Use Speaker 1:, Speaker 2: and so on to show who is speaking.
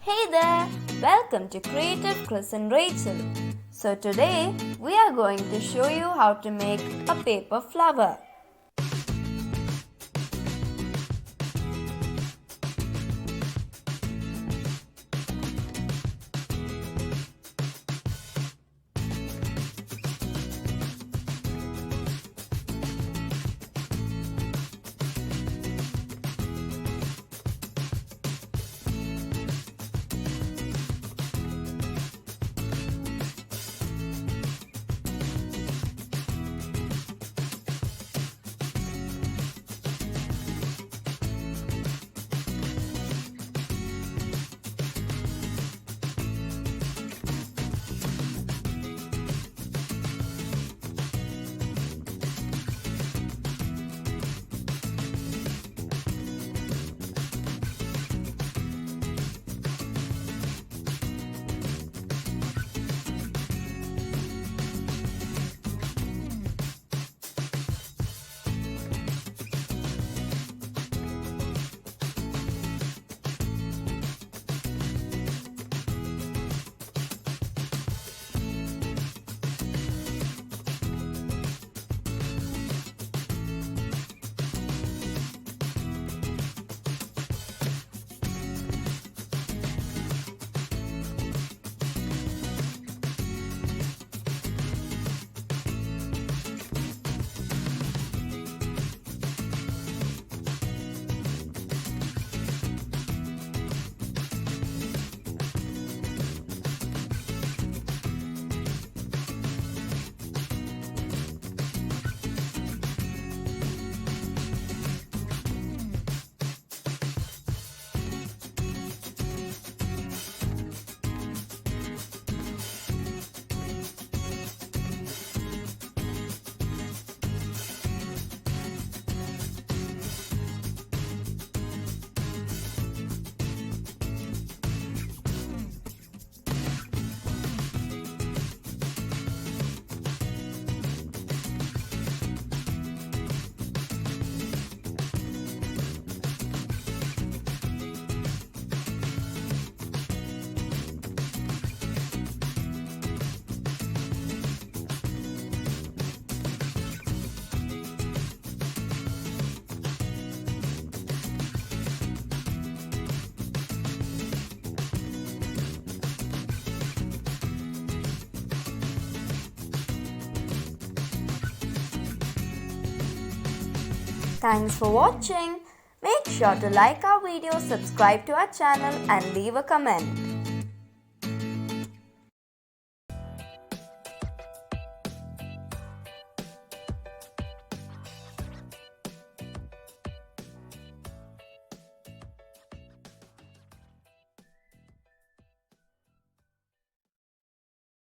Speaker 1: Hey there! Welcome to Creative Chris and Rachel. So today we are going to show you how to make a paper flower. Thanks for watching. Make sure to like our video, subscribe to our channel and leave a comment.